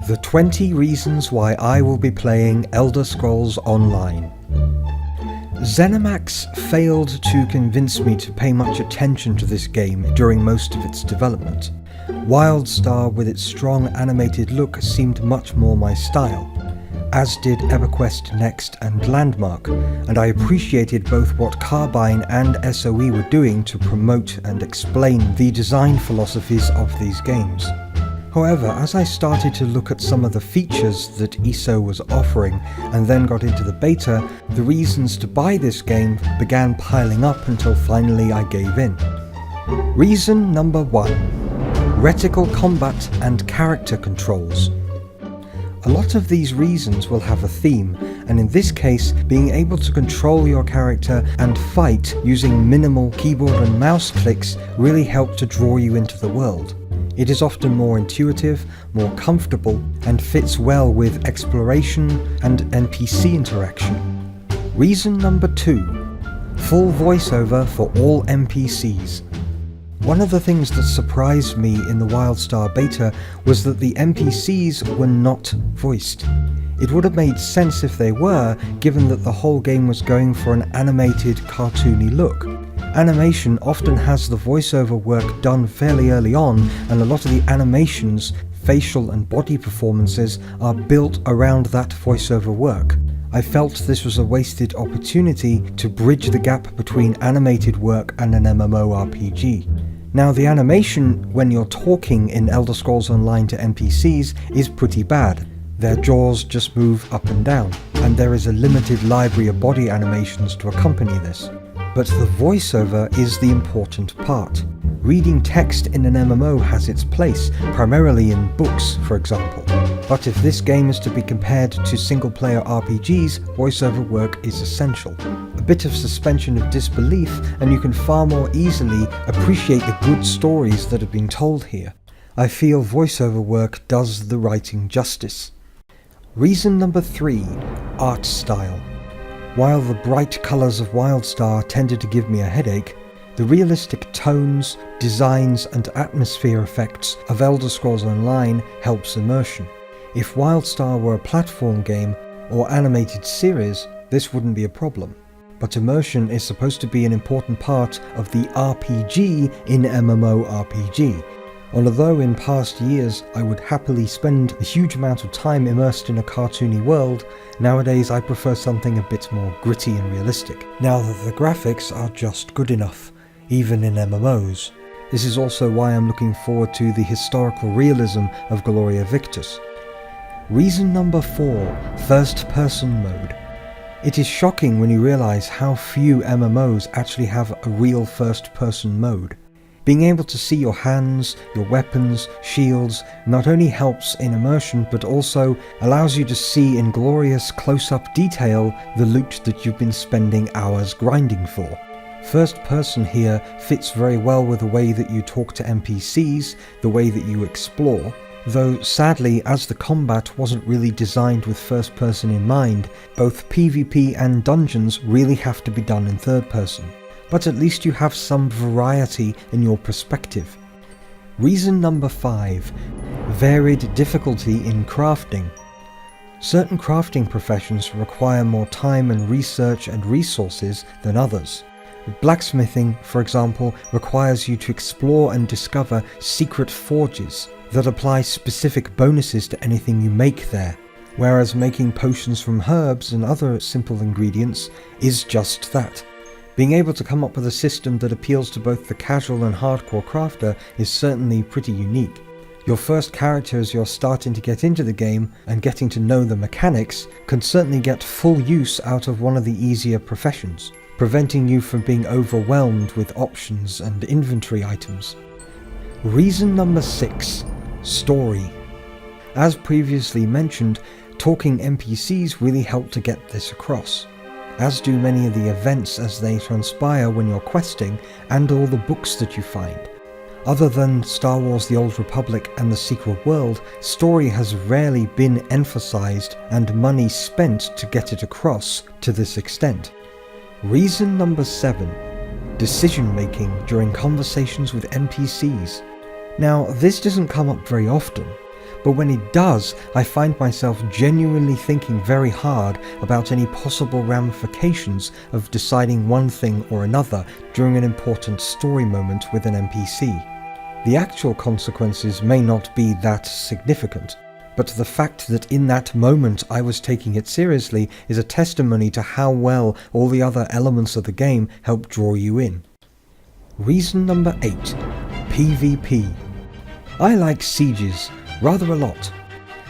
The 20 reasons why I will be playing Elder Scrolls Online. ZeniMax failed to convince me to pay much attention to this game during most of its development. WildStar with its strong animated look seemed much more my style, as did EverQuest Next and Landmark, and I appreciated both what Carbine and SOE were doing to promote and explain the design philosophies of these games. However, as I started to look at some of the features that ESO was offering and then got into the beta, the reasons to buy this game began piling up until finally I gave in. Reason number 1. Reticle combat and character controls. A lot of these reasons will have a theme, and in this case, being able to control your character and fight using minimal keyboard and mouse clicks really helped to draw you into the world. It is often more intuitive, more comfortable, and fits well with exploration and NPC interaction. Reason number 2. Full voiceover for all NPCs. One of the things that surprised me in the WildStar beta was that the NPCs were not voiced. It would have made sense if they were, given that the whole game was going for an animated, cartoony look. Animation often has the voiceover work done fairly early on, and a lot of the animations, facial and body performances are built around that voiceover work. I felt this was a wasted opportunity to bridge the gap between animated work and an MMORPG. Now, the animation when you're talking in Elder Scrolls Online to NPCs is pretty bad. Their jaws just move up and down, and there is a limited library of body animations to accompany this. But the voiceover is the important part. Reading text in an MMO has its place, primarily in books, for example. But if this game is to be compared to single-player RPGs, voiceover work is essential. A bit of suspension of disbelief, and you can far more easily appreciate the good stories that have been told here. I feel voiceover work does the writing justice. Reason number 3. Art style. While the bright colours of WildStar tended to give me a headache, the realistic tones, designs and atmosphere effects of Elder Scrolls Online helps immersion. If WildStar were a platform game or animated series, this wouldn't be a problem. But immersion is supposed to be an important part of the RPG in MMORPG. Although in past years I would happily spend a huge amount of time immersed in a cartoony world, nowadays I prefer something a bit more gritty and realistic, now that the graphics are just good enough, even in MMOs. This is also why I'm looking forward to the historical realism of Gloria Victus. Reason number 4. First person mode. It is shocking when you realise how few MMOs actually have a real first person mode. Being able to see your hands, your weapons, shields not only helps in immersion but also allows you to see in glorious close-up detail the loot that you've been spending hours grinding for. First person here fits very well with the way that you talk to NPCs, the way that you explore, though sadly as the combat wasn't really designed with first person in mind, both PvP and dungeons really have to be done in third person. But at least you have some variety in your perspective. Reason number 5. Varied difficulty in crafting. Certain crafting professions require more time and research and resources than others. Blacksmithing, for example, requires you to explore and discover secret forges that apply specific bonuses to anything you make there, whereas making potions from herbs and other simple ingredients is just that. Being able to come up with a system that appeals to both the casual and hardcore crafter is certainly pretty unique. Your first character as you're starting to get into the game and getting to know the mechanics can certainly get full use out of one of the easier professions, preventing you from being overwhelmed with options and inventory items. Reason number 6. Story. As previously mentioned, talking NPCs really help to get this across, as do many of the events as they transpire when you're questing and all the books that you find. Other than Star Wars The Old Republic and The Secret World, story has rarely been emphasized and money spent to get it across to this extent. Reason number 7. Decision making during conversations with NPCs. Now, this doesn't come up very often, But when it does, I find myself genuinely thinking very hard about any possible ramifications of deciding one thing or another during an important story moment with an NPC. The actual consequences may not be that significant, but the fact that in that moment I was taking it seriously is a testimony to how well all the other elements of the game help draw you in. Reason number 8. PvP. I like sieges rather a lot.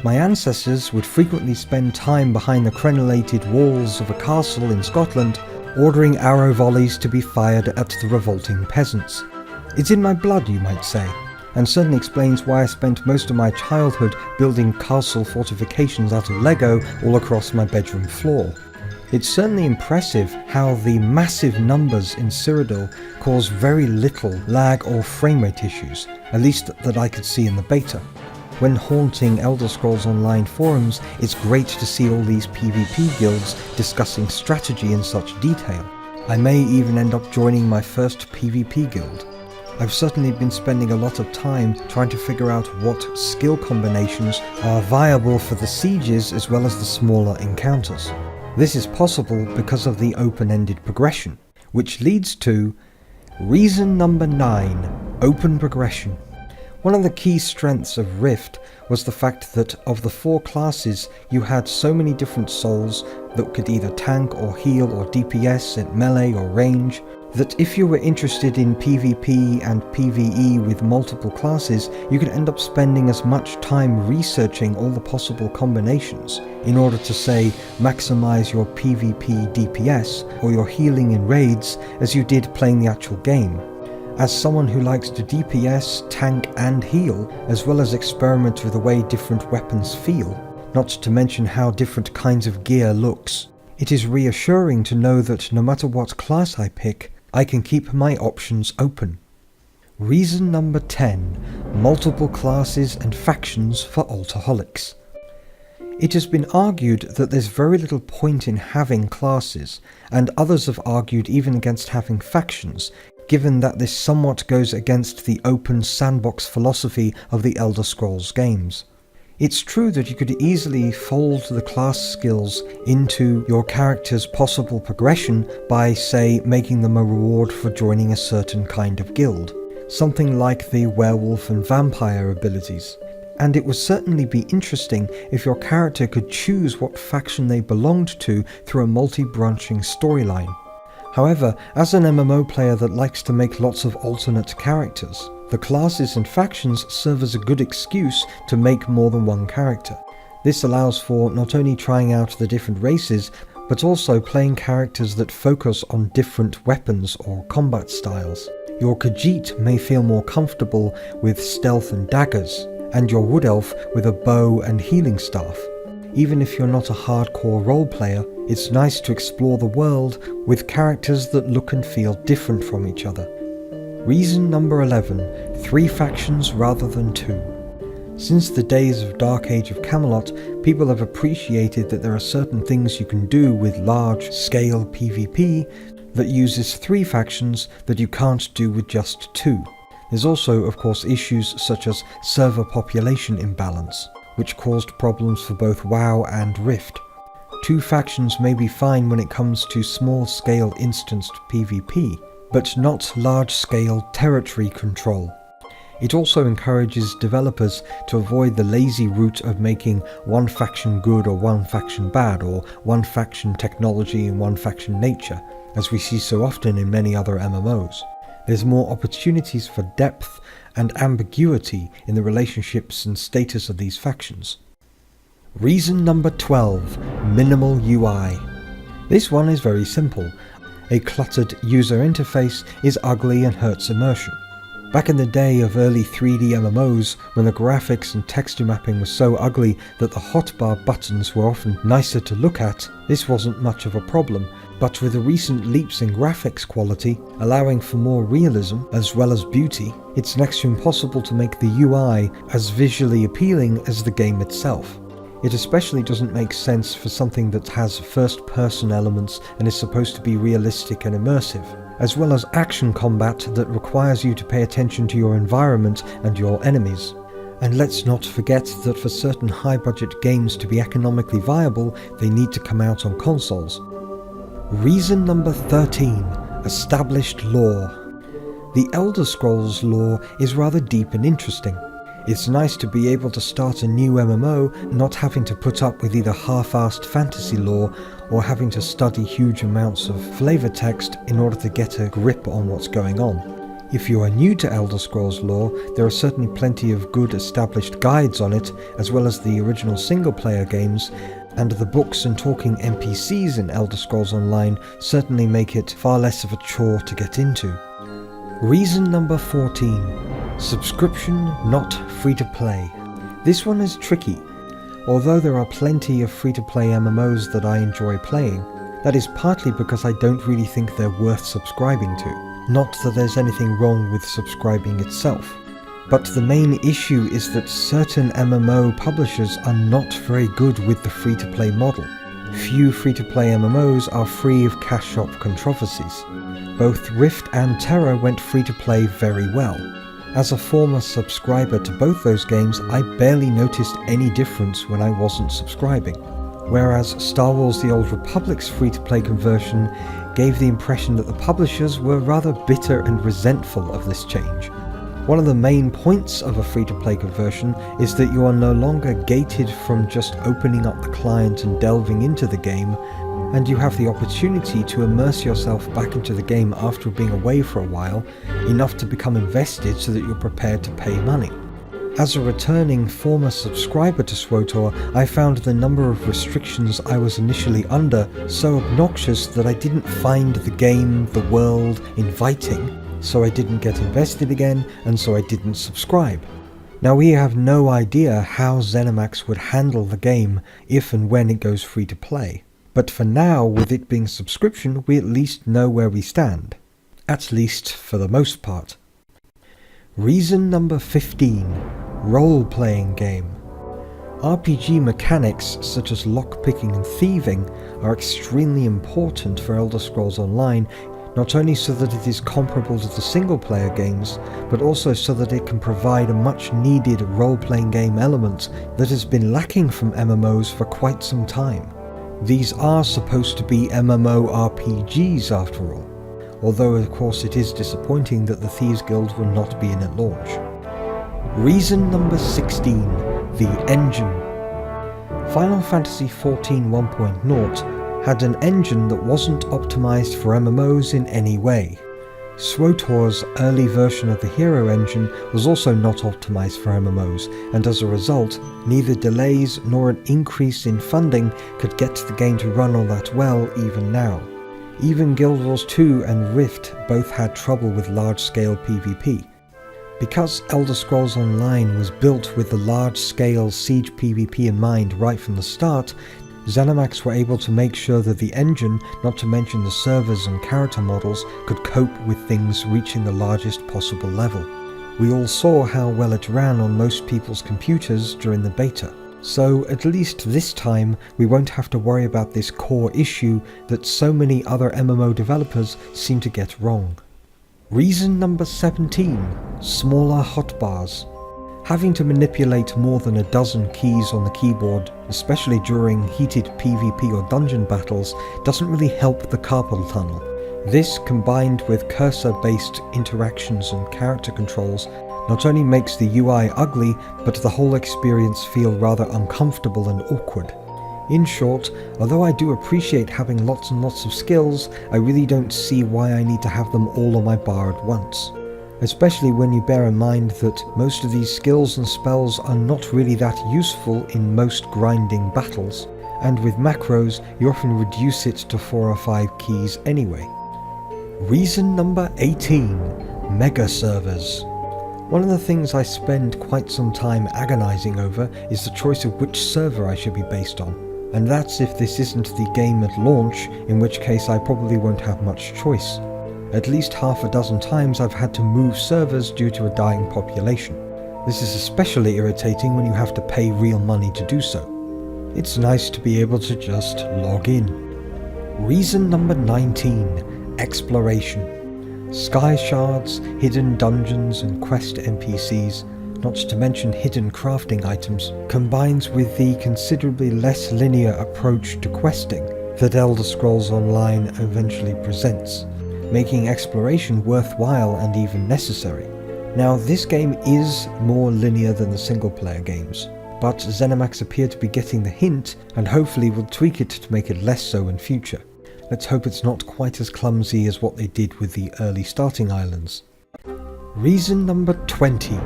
My ancestors would frequently spend time behind the crenellated walls of a castle in Scotland, ordering arrow volleys to be fired at the revolting peasants. It's in my blood, you might say, and certainly explains why I spent most of my childhood building castle fortifications out of Lego all across my bedroom floor. It's certainly impressive how the massive numbers in Cyrodiil cause very little lag or framerate issues, at least that I could see in the beta. When haunting Elder Scrolls Online forums, it's great to see all these PvP guilds discussing strategy in such detail. I may even end up joining my first PvP guild. I've certainly been spending a lot of time trying to figure out what skill combinations are viable for the sieges as well as the smaller encounters. This is possible because of the open-ended progression, which leads to reason number 9, open progression. One of the key strengths of Rift was the fact that of the 4 classes you had so many different souls that could either tank or heal or DPS at melee or range, that if you were interested in PvP and PvE with multiple classes, you could end up spending as much time researching all the possible combinations in order to, say, maximize your PvP DPS or your healing in raids as you did playing the actual game. As someone who likes to DPS, tank and heal, as well as experiment with the way different weapons feel, not to mention how different kinds of gear looks, it is reassuring to know that no matter what class I pick, I can keep my options open. Reason number 10. Multiple classes and factions for altaholics. It has been argued that there's very little point in having classes, and others have argued even against having factions, given that this somewhat goes against the open sandbox philosophy of the Elder Scrolls games. It's true that you could easily fold the class skills into your character's possible progression by, say, making them a reward for joining a certain kind of guild, something like the werewolf and vampire abilities. And it would certainly be interesting if your character could choose what faction they belonged to through a multi-branching storyline. However, as an MMO player that likes to make lots of alternate characters, the classes and factions serve as a good excuse to make more than one character. This allows for not only trying out the different races, but also playing characters that focus on different weapons or combat styles. Your Khajiit may feel more comfortable with stealth and daggers, and your Wood Elf with a bow and healing staff. Even if you're not a hardcore role player, it's nice to explore the world with characters that look and feel different from each other. Reason number 11. 3 factions rather than 2. Since the days of Dark Age of Camelot, people have appreciated that there are certain things you can do with large-scale PvP that uses 3 factions that you can't do with just 2. There's also, of course, issues such as server population imbalance, which caused problems for both WoW and Rift. 2 factions may be fine when it comes to small-scale instanced PvP, but not large-scale territory control. It also encourages developers to avoid the lazy route of making one faction good or one faction bad, or one faction technology and one faction nature, as we see so often in many other MMOs. There's more opportunities for depth and ambiguity in the relationships and status of these factions. Reason number 12. Minimal UI. This one is very simple. A cluttered user interface is ugly and hurts immersion. Back in the day of early 3D MMOs, when the graphics and texture mapping was so ugly that the hotbar buttons were often nicer to look at, this wasn't much of a problem. But with the recent leaps in graphics quality, allowing for more realism as well as beauty, it's next to impossible to make the UI as visually appealing as the game itself. It especially doesn't make sense for something that has first-person elements and is supposed to be realistic and immersive, as well as action combat that requires you to pay attention to your environment and your enemies. And let's not forget that for certain high-budget games to be economically viable, they need to come out on consoles. Reason number 13. Established lore. The Elder Scrolls lore is rather deep and interesting. It's nice to be able to start a new MMO not having to put up with either half-assed fantasy lore or having to study huge amounts of flavor text in order to get a grip on what's going on. If you are new to Elder Scrolls lore, there are certainly plenty of good established guides on it, as well as the original single-player games, and the books and talking NPCs in Elder Scrolls Online certainly make it far less of a chore to get into. Reason number 14. Subscription, not free-to-play. This one is tricky. Although there are plenty of free-to-play MMOs that I enjoy playing, that is partly because I don't really think they're worth subscribing to. Not that there's anything wrong with subscribing itself. But the main issue is that certain MMO publishers are not very good with the free-to-play model. Few free-to-play MMOs are free of cash shop controversies. Both Rift and Terra went free-to-play very well. As a former subscriber to both those games, I barely noticed any difference when I wasn't subscribing. Whereas Star Wars The Old Republic's free-to-play conversion gave the impression that the publishers were rather bitter and resentful of this change. One of the main points of a free-to-play conversion is that you are no longer gated from just opening up the client and delving into the game, and you have the opportunity to immerse yourself back into the game after being away for a while, enough to become invested so that you're prepared to pay money. As a returning former subscriber to SWTOR, I found the number of restrictions I was initially under so obnoxious that I didn't find the game, the world, inviting, so I didn't get invested again, and so I didn't subscribe. Now we have no idea how ZeniMax would handle the game if and when it goes free to play, but for now, with it being subscription, we at least know where we stand. At least for the most part. Reason number 15. Role-playing game. RPG mechanics such as lockpicking and thieving are extremely important for Elder Scrolls Online, not only so that it is comparable to the single-player games, but also so that it can provide a much-needed role-playing game element that has been lacking from MMOs for quite some time. These are supposed to be MMORPGs after all, although of course it is disappointing that the Thieves Guild will not be in at launch. Reason number 16. The engine. Final Fantasy XIV 1.0 had an engine that wasn't optimized for MMOs in any way. SWTOR's early version of the Hero engine was also not optimized for MMOs, and as a result, neither delays nor an increase in funding could get the game to run all that well even now. Even Guild Wars 2 and Rift both had trouble with large-scale PvP. Because Elder Scrolls Online was built with the large-scale siege PvP in mind right from the start, ZeniMax were able to make sure that the engine, not to mention the servers and character models, could cope with things reaching the largest possible level. We all saw how well it ran on most people's computers during the beta, so at least this time we won't have to worry about this core issue that so many other MMO developers seem to get wrong. Reason number 17. Smaller hotbars. Having to manipulate more than a dozen keys on the keyboard, especially during heated PvP or dungeon battles, doesn't really help the carpal tunnel. This, combined with cursor-based interactions and character controls, not only makes the UI ugly, but the whole experience feel rather uncomfortable and awkward. In short, although I do appreciate having lots and lots of skills, I really don't see why I need to have them all on my bar at once. Especially when you bear in mind that most of these skills and spells are not really that useful in most grinding battles, and with macros you often reduce it to 4 or 5 keys anyway. Reason number 18. Mega servers. One of the things I spend quite some time agonizing over is the choice of which server I should be based on. And that's if this isn't the game at launch, in which case I probably won't have much choice. At least half a dozen times I've had to move servers due to a dying population. This is especially irritating when you have to pay real money to do so. It's nice to be able to just log in. Reason number 19. Exploration. Sky shards, hidden dungeons and quest NPCs not to mention hidden crafting items, combines with the considerably less linear approach to questing that Elder Scrolls Online eventually presents, making exploration worthwhile and even necessary. Now, this game is more linear than the single-player games, but ZeniMax appear to be getting the hint and hopefully will tweak it to make it less so in future. Let's hope it's not quite as clumsy as what they did with the early starting islands. Reason number 20.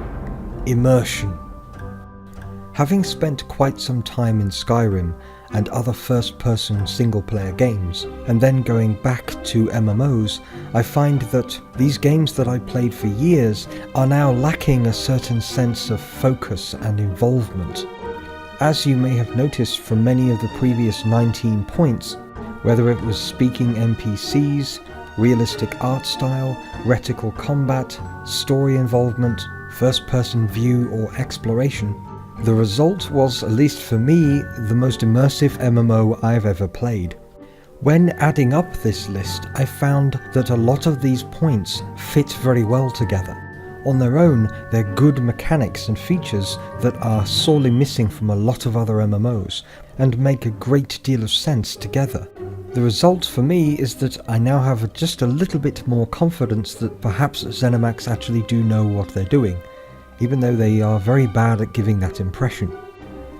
Immersion. Having spent quite some time in Skyrim and other first-person single-player games, and then going back to MMOs, I find that these games that I played for years are now lacking a certain sense of focus and involvement. As you may have noticed from many of the previous 19 points, whether it was speaking NPCs, realistic art style, reticle combat, story involvement, first-person view or exploration, the result was, at least for me, the most immersive MMO I've ever played. When adding up this list, I found that a lot of these points fit very well together. On their own, they're good mechanics and features that are sorely missing from a lot of other MMOs, and make a great deal of sense together. The result for me is that I now have just a little bit more confidence that perhaps ZeniMax actually do know what they're doing, even though they are very bad at giving that impression.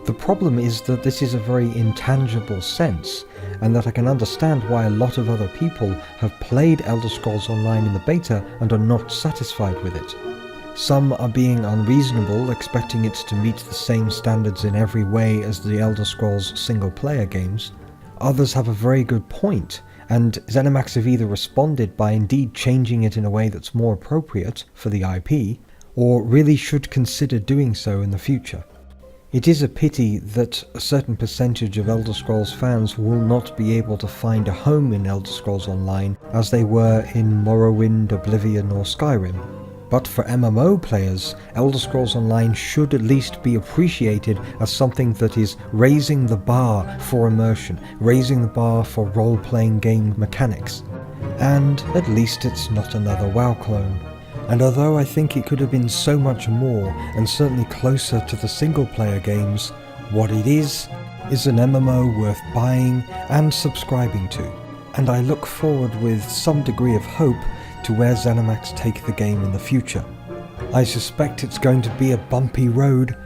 The problem is that this is a very intangible sense, and that I can understand why a lot of other people have played Elder Scrolls Online in the beta and are not satisfied with it. Some are being unreasonable, expecting it to meet the same standards in every way as the Elder Scrolls single-player games. Others have a very good point, and ZeniMax have either responded by indeed changing it in a way that's more appropriate for the IP, or really should consider doing so in the future. It is a pity that a certain percentage of Elder Scrolls fans will not be able to find a home in Elder Scrolls Online as they were in Morrowind, Oblivion or Skyrim. But for MMO players, Elder Scrolls Online should at least be appreciated as something that is raising the bar for immersion, raising the bar for role-playing game mechanics. And at least it's not another WoW clone. And although I think it could have been so much more, and certainly closer to the single-player games, what it is an MMO worth buying and subscribing to. And I look forward with some degree of hope to where ZeniMax take the game in the future. I suspect it's going to be a bumpy road,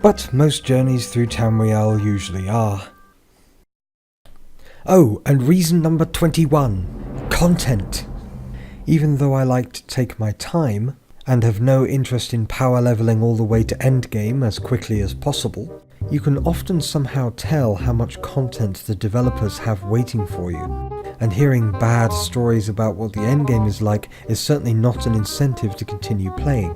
but most journeys through Tamriel usually are. Oh, and reason number 21. Content. Even though I like to take my time, and have no interest in power leveling all the way to endgame as quickly as possible, you can often somehow tell how much content the developers have waiting for you. And hearing bad stories about what the endgame is like is certainly not an incentive to continue playing.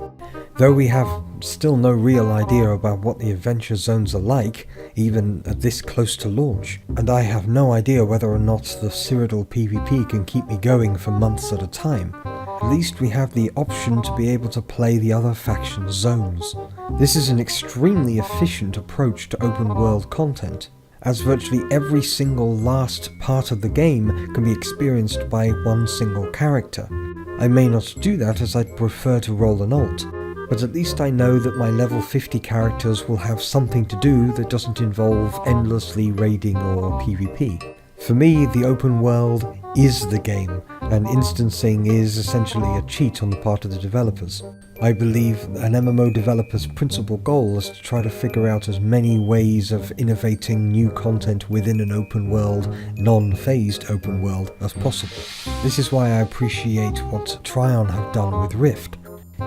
Though we have still no real idea about what the adventure zones are like, even at this close to launch, and I have no idea whether or not the Cyrodiil PvP can keep me going for months at a time. At least we have the option to be able to play the other faction zones. This is an extremely efficient approach to open world content, as virtually every single last part of the game can be experienced by one single character. I may not do that as I'd prefer to roll an alt, but at least I know that my level 50 characters will have something to do that doesn't involve endlessly raiding or PvP. For me, the open world is the game, and instancing is essentially a cheat on the part of the developers. I believe an MMO developer's principal goal is to try to figure out as many ways of innovating new content within an open world, non-phased open world as possible. This is why I appreciate what Trion have done with Rift.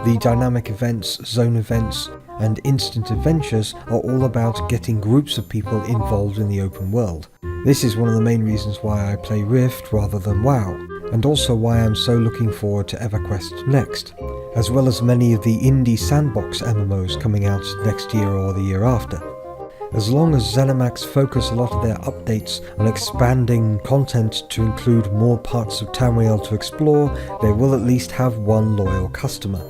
The dynamic events, zone events, and instant adventures are all about getting groups of people involved in the open world. This is one of the main reasons why I play Rift rather than WoW, and also why I'm so looking forward to EverQuest Next, as well as many of the indie sandbox MMOs coming out next year or the year after. As long as ZeniMax focus a lot of their updates on expanding content to include more parts of Tamriel to explore, they will at least have one loyal customer.